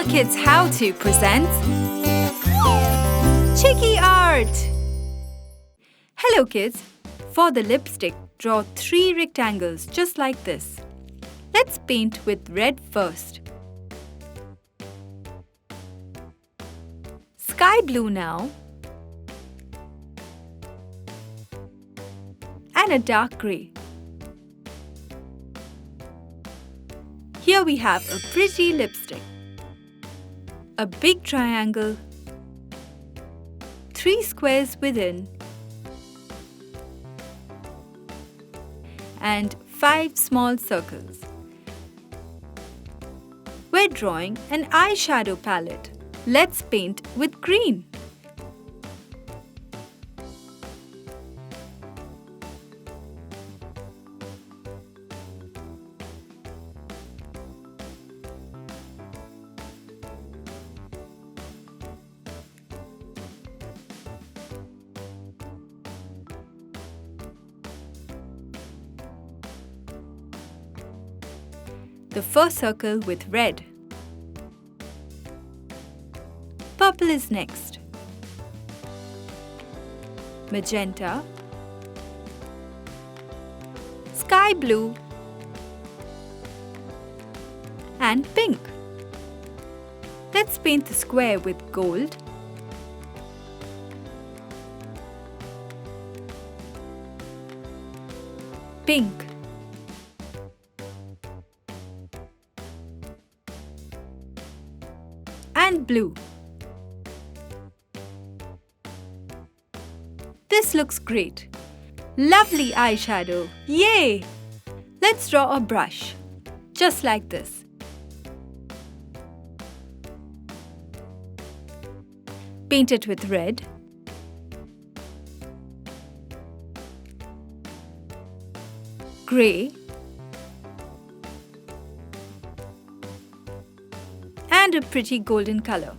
HooplaKidz How To presents Chiki Art! Hello kids! For the lipstick, draw 3 rectangles just like this. Let's paint with red first. Sky blue now. And a dark grey. Here we have a pretty lipstick. A big triangle, 3 squares within, and 5 small circles. We're drawing an eyeshadow palette. Let's paint with green. The first circle with red. Purple is next. Magenta. Sky blue. And pink. Let's paint the square with gold. Pink. And blue. This looks great. Lovely eyeshadow. Yay! Let's draw a brush. Just like this. Paint it with red. Grey. And a pretty golden color.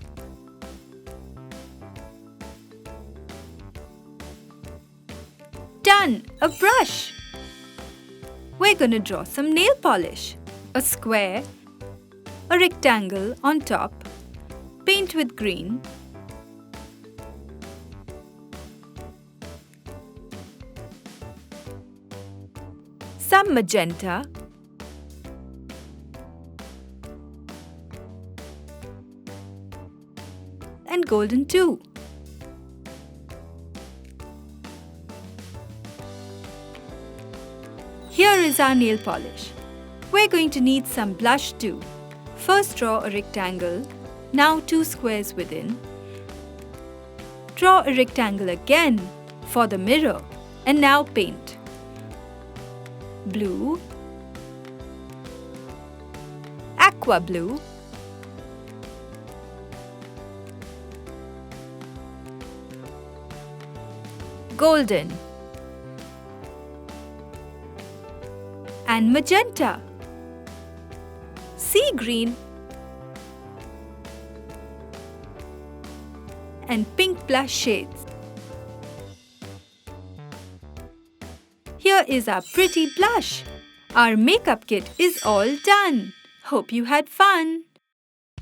Done! A brush! We're gonna draw some nail polish. A square, a rectangle on top, paint with green, some magenta, and golden too. Here is our nail polish. We're going to need some blush too. First draw a rectangle, now 2 squares within. Draw a rectangle again for the mirror and now paint. Blue, aqua blue, golden, and magenta, sea green, and pink blush shades. Here is our pretty blush. Our makeup kit is all done. Hope you had fun.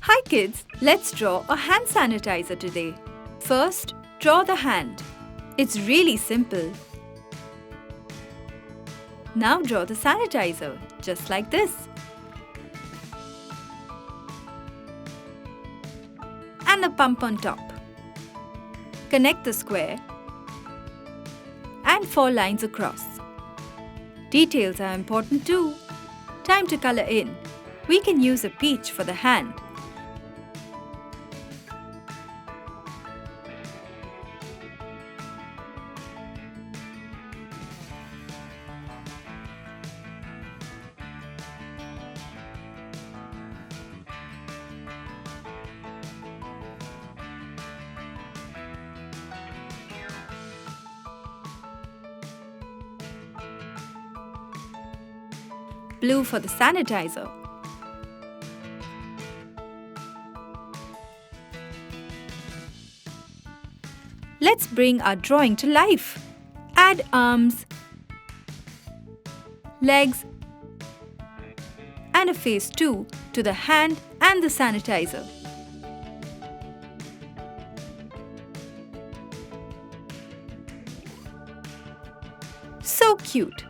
Hi kids, let's draw a hand sanitizer today. First, draw the hand. It's really simple. Now draw the sanitizer, just like this. And a pump on top. Connect the square and 4 lines across. Details are important too. Time to color in. We can use a peach for the hand. Blue for the sanitizer. Let's bring our drawing to life. Add arms, legs, and a face too to the hand and the sanitizer. So cute!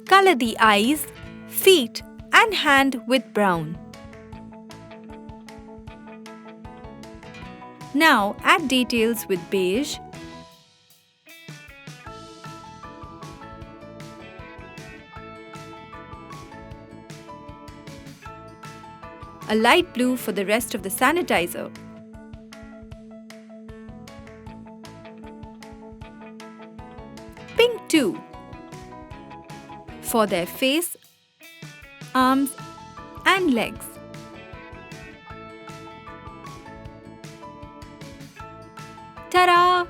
Color the eyes, feet and hand with brown. Now add details with beige, a light blue for the rest of the sanitizer, pink too, for their face, arms and legs. Ta-da!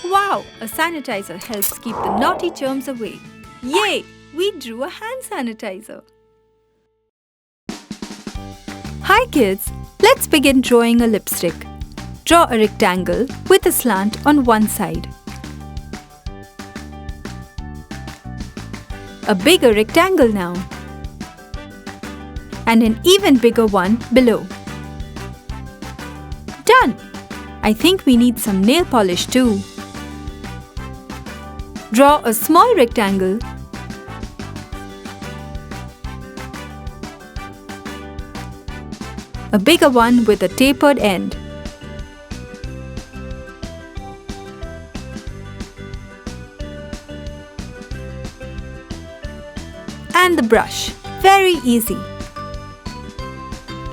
Wow! A sanitizer helps keep the naughty germs away. Yay! We drew a hand sanitizer. Hi kids! Let's begin drawing a lipstick. Draw a rectangle with a slant on one side. A bigger rectangle now. And an even bigger one below. Done! I think we need some nail polish too. Draw a small rectangle. A bigger one with a tapered end. And the brush. Very easy.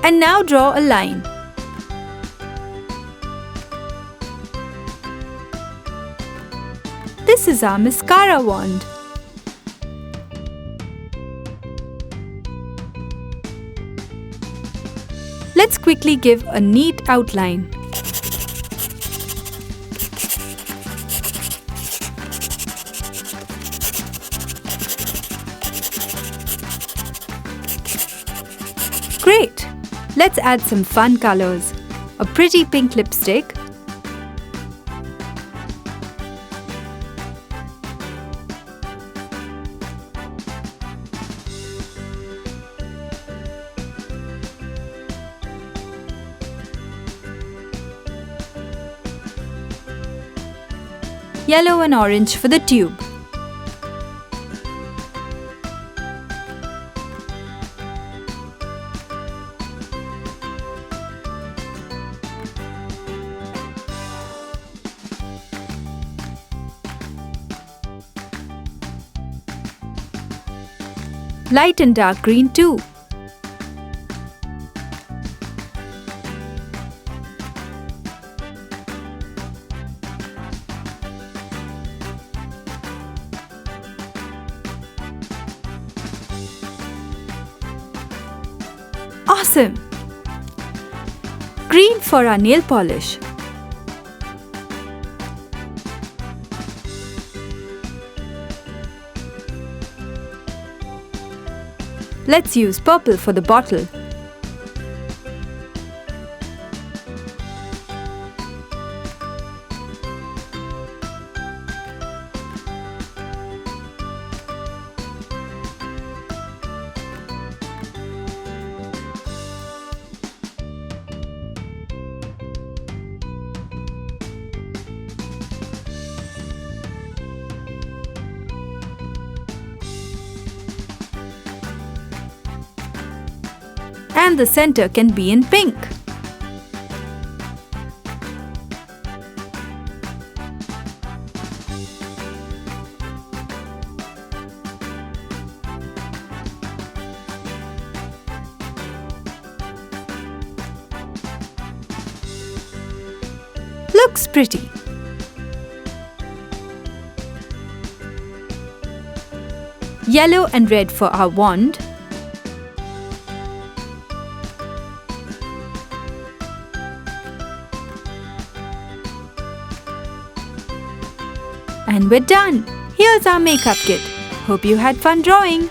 And now draw a line. This is our mascara wand. Let's quickly give a neat outline. Great! Let's add some fun colors. A pretty pink lipstick, yellow and orange for the tube. Light and dark green too. Awesome! Green for our nail polish. Let's use purple for the bottle. And the center can be in pink. Looks pretty. Yellow and red for our wand. And we're done! Here's our makeup kit. Hope you had fun drawing!